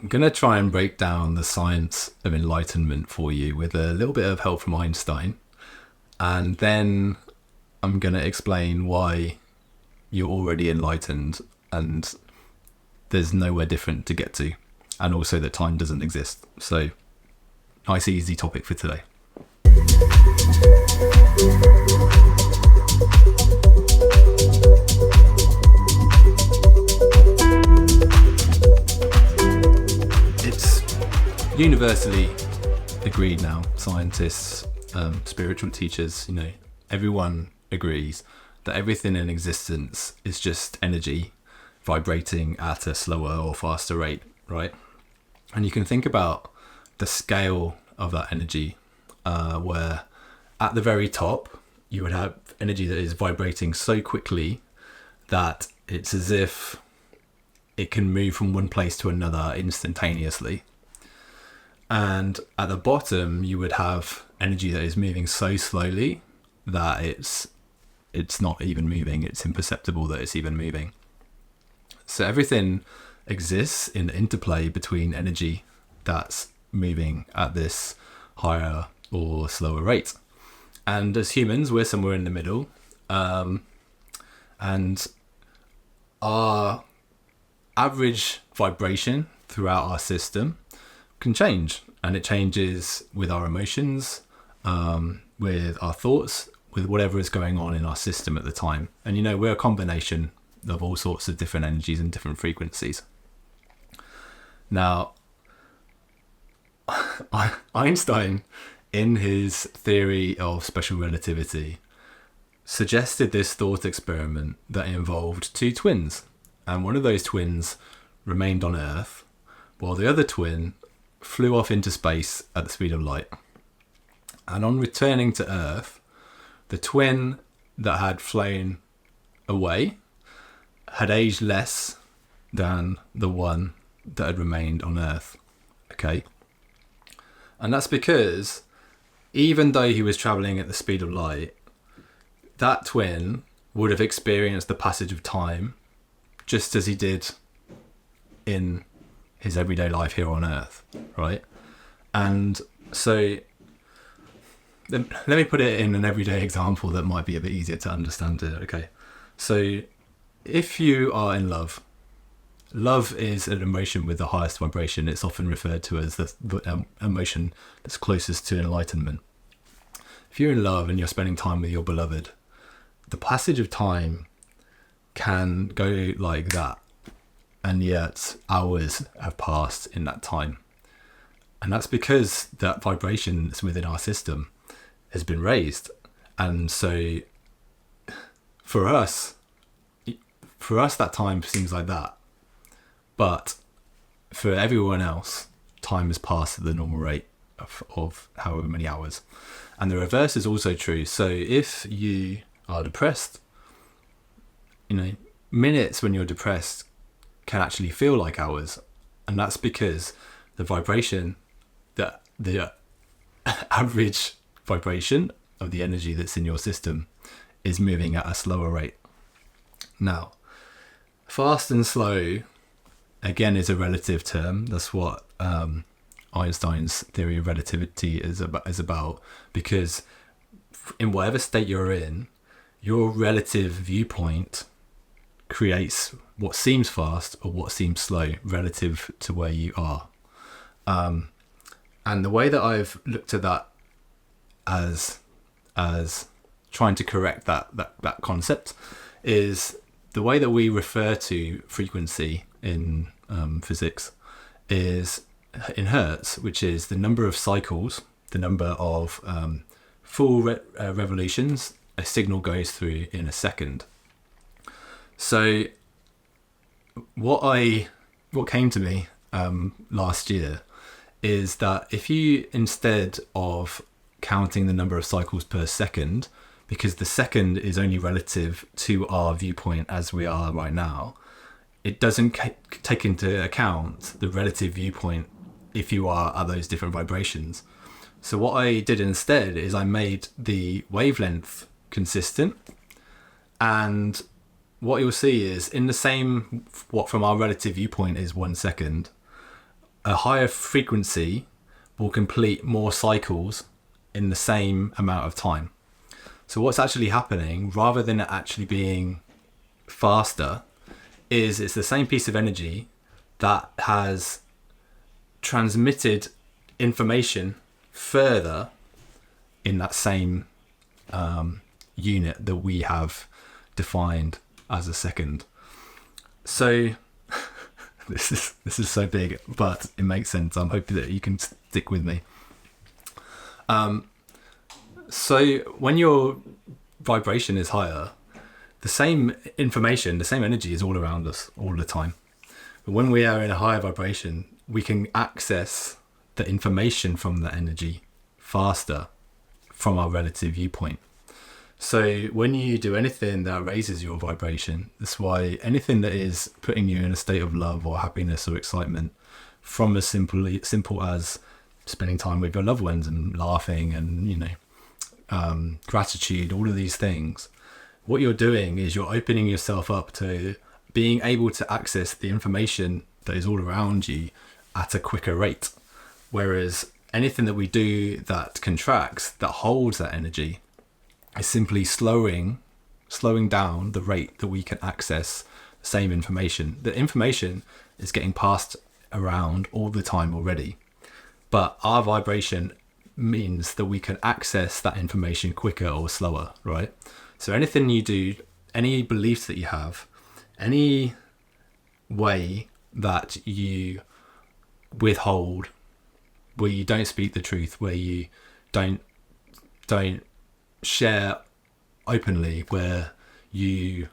I'm going to try and break down the science of enlightenment for you with a little bit of help from Einstein. And then I'm going to explain why you're already enlightened and there's nowhere different to get to. And also that time doesn't exist. So, nice easy topic for today. It's universally agreed now, scientists, spiritual teachers, everyone agrees that everything in existence is just energy vibrating at a slower or faster rate, right? And you can think about the scale of that energy, where at the very top you would have energy that is vibrating so quickly that it's as if it can move from one place to another instantaneously. And at the bottom you would have energy that is moving so slowly that it's not even moving, it's imperceptible that it's even moving. So everything exists in the interplay between energy that's moving at this higher or slower rate. And as humans, we're somewhere in the middle. And our average vibration throughout our system can change. And it changes with our emotions, with our thoughts, with whatever is going on in our system at the time. And we're a combination of all sorts of different energies and different frequencies. Now, Einstein, in his theory of special relativity, suggested this thought experiment that involved two twins. And one of those twins remained on Earth, while the other twin flew off into space at the speed of light. And on returning to Earth, the twin that had flown away had aged less than the one that had remained on Earth. Okay. And that's because even though he was traveling at the speed of light, that twin would have experienced the passage of time just as he did in his everyday life here on Earth, right? And so let me put it in an everyday example that might be a bit easier to understand it. Okay. So if you are in love is an emotion with the highest vibration. It's often referred to as the emotion that's closest to enlightenment. If you're in love and you're spending time with your beloved, the passage of time can go like that, and yet hours have passed in that time. And that's because that vibration that's within our system has been raised. And so for us that time seems like that. But for everyone else, time has passed at the normal rate of however many hours. And the reverse is also true. So if you are depressed, minutes when you're depressed can actually feel like hours. And that's because the vibration, the average vibration of the energy that's in your system is moving at a slower rate. Now, fast and slow, again, is a relative term. That's what Einstein's theory of relativity is about, because in whatever state you're in, your relative viewpoint creates what seems fast or what seems slow relative to where you are. And the way that I've looked at that as trying to correct that concept is the way that we refer to frequency in physics is in hertz, which is the number of cycles, the number of full revolutions a signal goes through in a second. So what came to me last year is that if you, instead of counting the number of cycles per second, because the second is only relative to our viewpoint as we are right now, it doesn't take into account the relative viewpoint if you are at those different vibrations. So what I did instead is I made the wavelength consistent, and what you'll see is in the same, what from our relative viewpoint is 1 second, a higher frequency will complete more cycles in the same amount of time. So what's actually happening, rather than it actually being faster, is it's the same piece of energy that has transmitted information further in that same unit that we have defined as a second. So this is so big, but it makes sense. I'm hoping that you can stick with me. So when your vibration is higher, the same information, the same energy is all around us all the time. But when we are in a higher vibration, we can access the information from that energy faster from our relative viewpoint. So when you do anything that raises your vibration, that's why anything that is putting you in a state of love or happiness or excitement, from as simple as spending time with your loved ones and laughing and, gratitude, all of these things, what you're doing is you're opening yourself up to being able to access the information that is all around you at a quicker rate. Whereas anything that we do that contracts, that holds that energy, is simply slowing down the rate that we can access the same information. The information is getting passed around all the time already, but our vibration means that we can access that information quicker or slower, right? So anything you do, any beliefs that you have, any way that you withhold, where you don't speak the truth, where you don't share openly, where you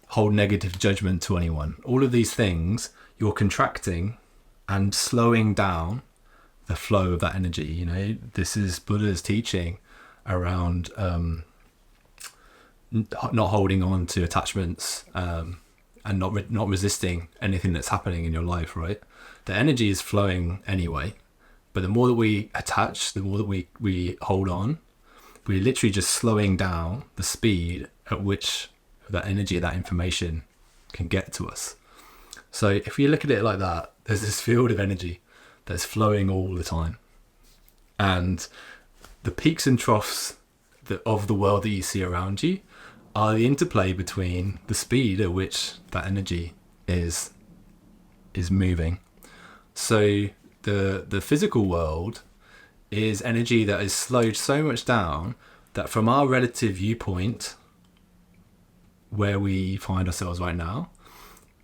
hold negative judgment to anyone, all of these things, you're contracting and slowing down the flow of that energy. This is Buddha's teaching around not holding on to attachments and not resisting anything that's happening in your life, right? The energy is flowing anyway, but the more that we attach, the more that we hold on, we're literally just slowing down the speed at which that energy, that information can get to us. So if you look at it like that, there's this field of energy that's flowing all the time. And the peaks and troughs of the world that you see around you are the interplay between the speed at which that energy is moving. So the physical world is energy that is slowed so much down that from our relative viewpoint, where we find ourselves right now,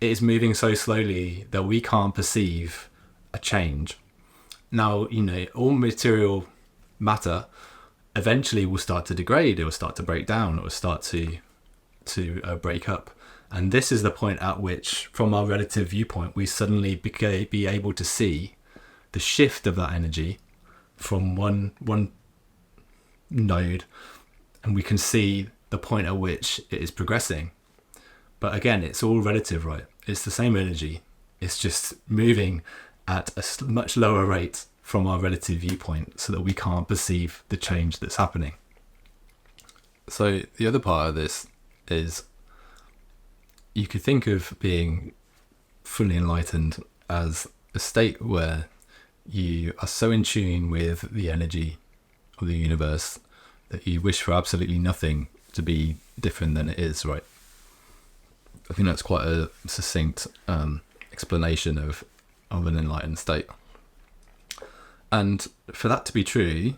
it is moving so slowly that we can't perceive a change. Now, all material matter eventually will start to degrade, it will start to break down, it will start to break up. And this is the point at which, from our relative viewpoint, we suddenly be able to see the shift of that energy from one node, and we can see the point at which it is progressing. But again, it's all relative, right? It's the same energy, it's just moving at a much lower rate from our relative viewpoint, so that we can't perceive the change that's happening. So the other part of this is, you could think of being fully enlightened as a state where you are so in tune with the energy of the universe that you wish for absolutely nothing to be different than it is, right? I think that's quite a succinct explanation of an enlightened state. And for that to be true,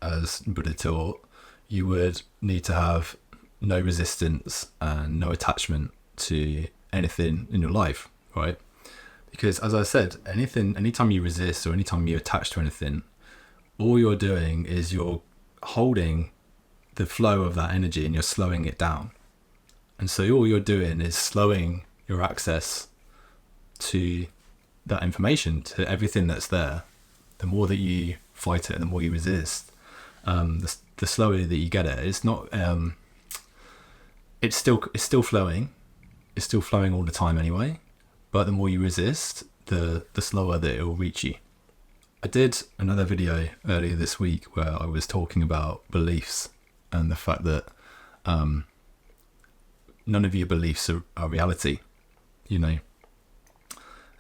as Buddha taught, you would need to have no resistance and no attachment to anything in your life, right? Because as I said, anytime you resist or anytime you attach to anything, all you're doing is you're holding the flow of that energy and you're slowing it down. And so all you're doing is slowing your access to that information, to everything that's there. The more that you fight it, the more you resist, the slower that you get it. It's not. It's still flowing. It's still flowing all the time anyway. But the more you resist, the slower that it will reach you. I did another video earlier this week where I was talking about beliefs and the fact that none of your beliefs are reality.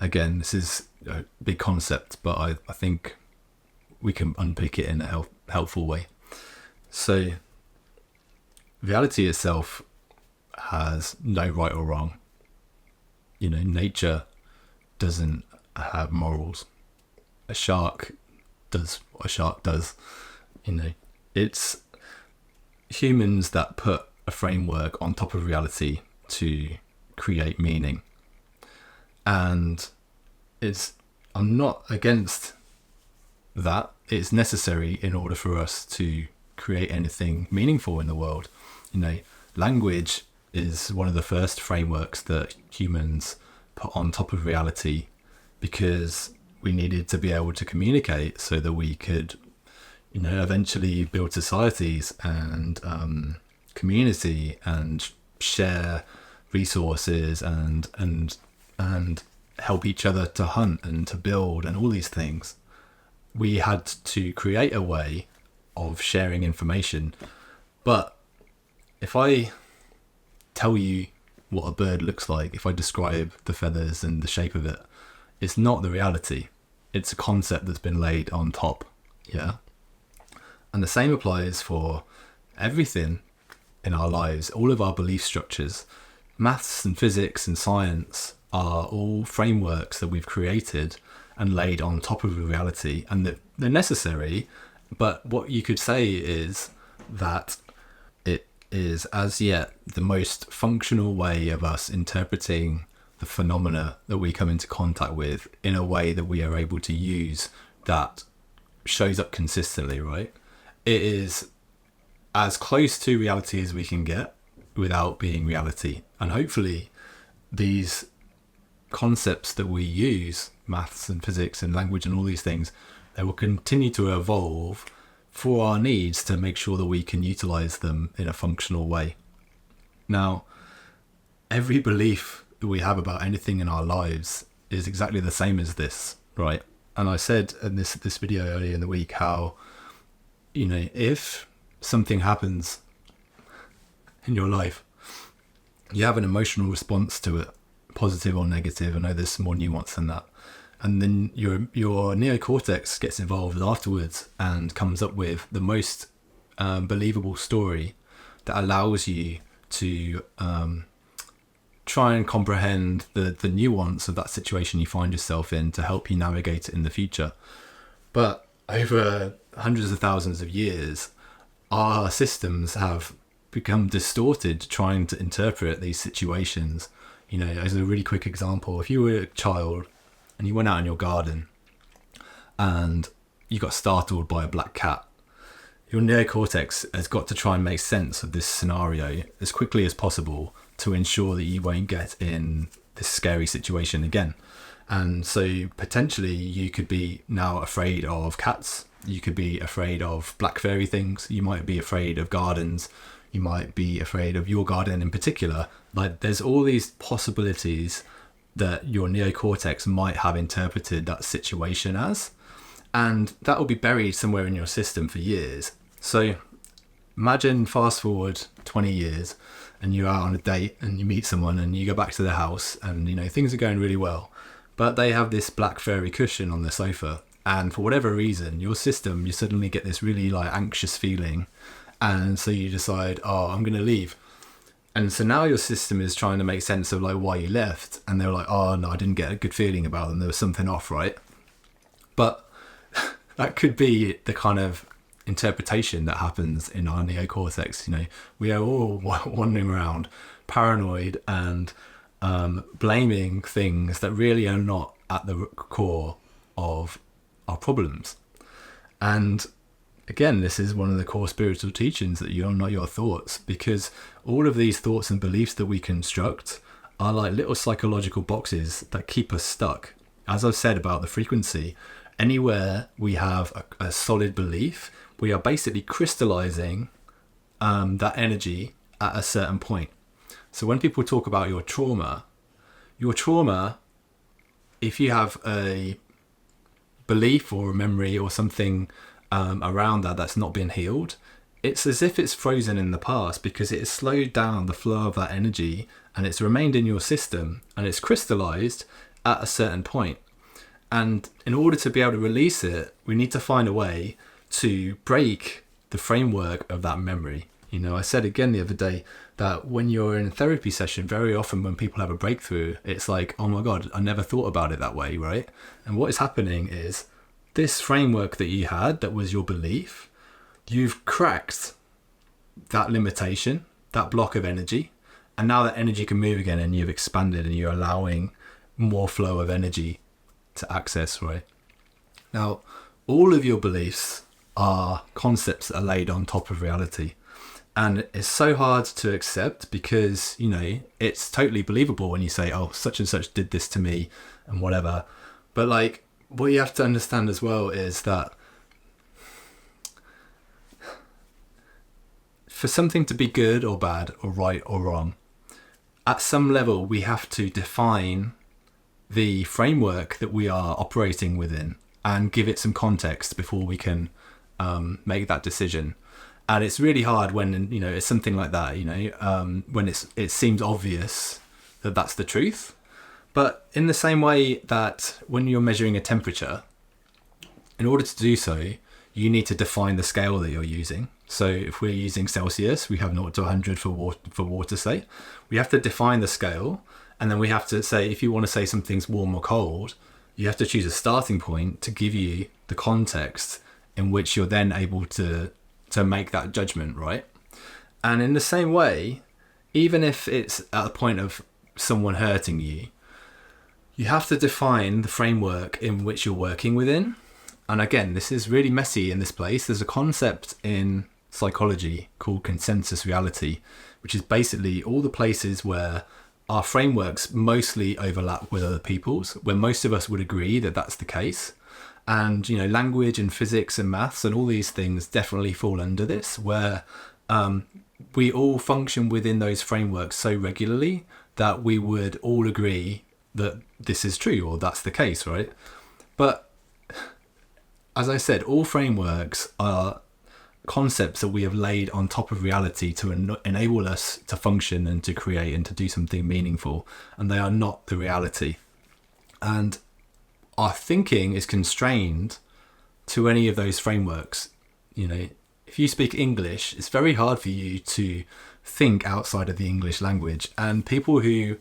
Again, this is a big concept, but I think we can unpick it in a helpful way. So reality itself has no right or wrong. Nature doesn't have morals. A shark does what a shark does. It's humans that put a framework on top of reality to create meaning. And I'm not against that. It's necessary in order for us to create anything meaningful in the world. Language is one of the first frameworks that humans put on top of reality, because we needed to be able to communicate so that we could eventually build societies and community and share resources and help each other to hunt and to build and all these things. We had to create a way of sharing information. But if I tell you what a bird looks like, if I describe the feathers and the shape of it, it's not the reality. It's a concept that's been laid on top. Yeah. And the same applies for everything in our lives, all of our belief structures. Maths and physics and science are all frameworks that we've created and laid on top of reality, and they're necessary. But what you could say is that it is as yet the most functional way of us interpreting the phenomena that we come into contact with in a way that we are able to use that shows up consistently, right? It is as close to reality as we can get without being reality. And hopefully these concepts that we use, maths and physics and language and all these things, they will continue to evolve for our needs to make sure that we can utilize them in a functional way. Now, every belief that we have about anything in our lives is exactly the same as this, right? And I said in this video earlier in the week how, if something happens in your life, you have an emotional response to it, positive or negative. I know there's more nuance than that. And then your neocortex gets involved afterwards and comes up with the most believable story that allows you to try and comprehend the nuance of that situation you find yourself in to help you navigate it in the future. But over hundreds of thousands of years, our systems have become distorted trying to interpret these situations. As a really quick example, if you were a child and you went out in your garden and you got startled by a black cat, your neocortex has got to try and make sense of this scenario as quickly as possible to ensure that you won't get in this scary situation again. And so potentially you could be now afraid of cats. You could be afraid of black fairy things. You might be afraid of gardens. You might be afraid of your garden in particular. Like, there's all these possibilities that your neocortex might have interpreted that situation as, and that will be buried somewhere in your system for years. So imagine fast forward 20 years and you're out on a date and you meet someone and you go back to their house and things are going really well, but they have this black fairy cushion on the sofa, and for whatever reason you suddenly get this really anxious feeling, and so you decide, I'm going to leave. And so now your system is trying to make sense of why you left, and they're like, oh no, I didn't get a good feeling about them, there was something off, right? But that could be the kind of interpretation that happens in our neocortex. We are all wandering around paranoid and blaming things that really are not at the core of our problems. And again, this is one of the core spiritual teachings, that you're not your thoughts, because all of these thoughts and beliefs that we construct are like little psychological boxes that keep us stuck. As I've said about the frequency, anywhere we have a solid belief, we are basically crystallizing that energy at a certain point. So when people talk about your trauma, if you have a belief or a memory or something around that's not been healed, it's as if it's frozen in the past, because it has slowed down the flow of that energy and it's remained in your system and it's crystallized at a certain point. And in order to be able to release it, we need to find a way to break the framework of that memory. You know, I said again the other day that when you're in a therapy session, very often when people have a breakthrough, it's like, oh my God, I never thought about it that way, right? And what is happening is this framework that you had, that was your belief, you've cracked that limitation, that block of energy. And now that energy can move again, and you've expanded and you're allowing more flow of energy to access, right? Now, all of your beliefs are concepts that are laid on top of reality. And it's so hard to accept because, you know, it's totally believable when you say, oh, such and such did this to me and whatever. But like, what you have to understand as well is that for something to be good or bad or right or wrong, at some level, we have to define the framework that we are operating within and give it some context before we can make that decision. And it's really hard when, you know, it's something like that, you know, when it seems obvious that that's the truth. But in the same way that when you're measuring a temperature, in order to do so, you need to define the scale that you're using. So if we're using Celsius, we have 0 to 100 for water, say. We have to define the scale, and then we have to say, if you want to say something's warm or cold, you have to choose a starting point to give you the context in which you're then able to make that judgment, right? And in the same way, even if it's at the point of someone hurting you, you have to define the framework in which you're working within. And again, this is really messy in this place. There's a concept in psychology called consensus reality, which is basically all the places where our frameworks mostly overlap with other people's, where most of us would agree that that's the case. And, you know, language and physics and maths and all these things definitely fall under this, where we all function within those frameworks so regularly that we would all agree that this is true or that's the case, right? But as I said, all frameworks are concepts that we have laid on top of reality to enable us to function and to create and to do something meaningful, and they are not the reality. And our thinking is constrained to any of those frameworks. You know, if you speak English, it's very hard for you to think outside of the English language. And people who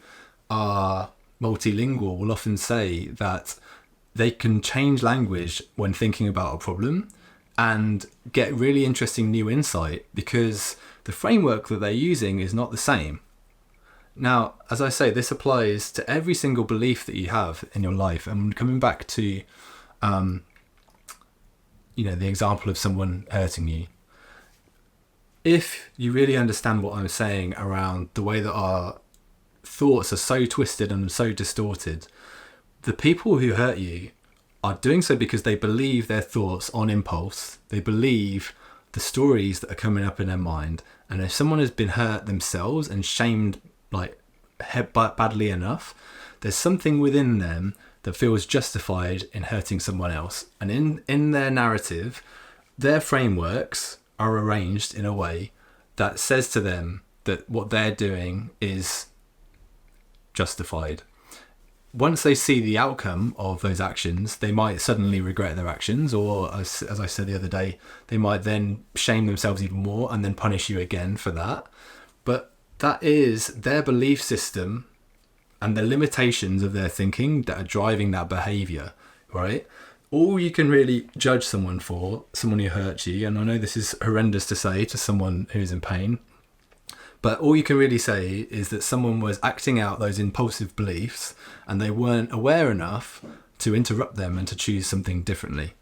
are multilingual will often say that they can change language when thinking about a problem and get really interesting new insight because the framework that they're using is not the same. Now, as I say, this applies to every single belief that you have in your life. And coming back to, you know, the example of someone hurting you. If you really understand what I'm saying around the way that our thoughts are so twisted and so distorted, the people who hurt you are doing so because they believe their thoughts on impulse. They believe the stories that are coming up in their mind. And if someone has been hurt themselves and shamed like badly enough, there's something within them that feels justified in hurting someone else. And in their narrative, their frameworks are arranged in a way that says to them that what they're doing is justified. Once they see the outcome of those actions, they might suddenly regret their actions, or as I said the other day, they might then shame themselves even more and then punish you again for that. But that is their belief system and the limitations of their thinking that are driving that behavior, right? All you can really judge someone for, someone who hurts you, and I know this is horrendous to say to someone who's in pain, but all you can really say is that someone was acting out those impulsive beliefs and they weren't aware enough to interrupt them and to choose something differently.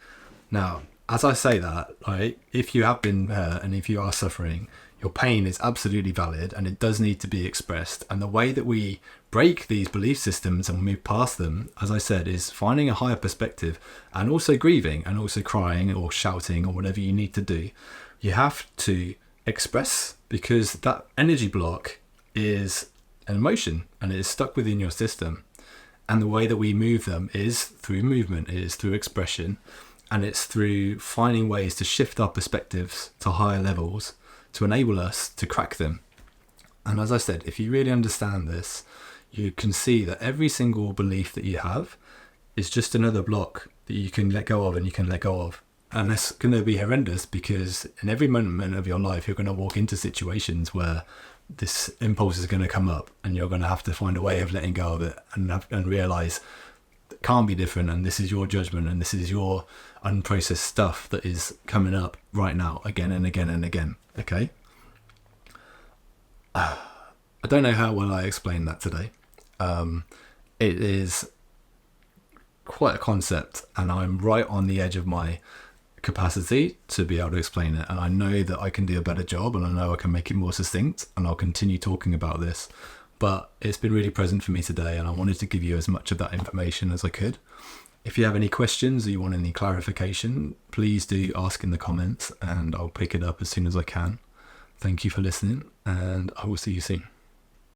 Now, as I say that, right, if you have been hurt and if you are suffering, your pain is absolutely valid and it does need to be expressed. And the way that we break these belief systems and move past them, as I said, is finding a higher perspective and also grieving and also crying or shouting or whatever you need to do. You have to express, because that energy block is an emotion and it is stuck within your system. And the way that we move them is through movement, it is through expression, and it's through finding ways to shift our perspectives to higher levels to enable us to crack them. And as I said, if you really understand this, you can see that every single belief that you have is just another block that you can let go of and you can let go of. And that's going to be horrendous, because in every moment of your life, you're going to walk into situations where this impulse is going to come up, and you're going to have to find a way of letting go of it and realize it can't be different. And this is your judgment, and this is your unprocessed stuff that is coming up right now, again and again and again. Okay. I don't know how well I explained that today. It is quite a concept, and I'm right on the edge of my capacity to be able to explain it, and I know that I can do a better job, and I know I can make it more succinct, and I'll continue talking about this. But it's been really present for me today, and I wanted to give you as much of that information as I could. If you have any questions or you want any clarification, please do ask in the comments, and I'll pick it up as soon as I can. Thank you for listening, and I will see you soon.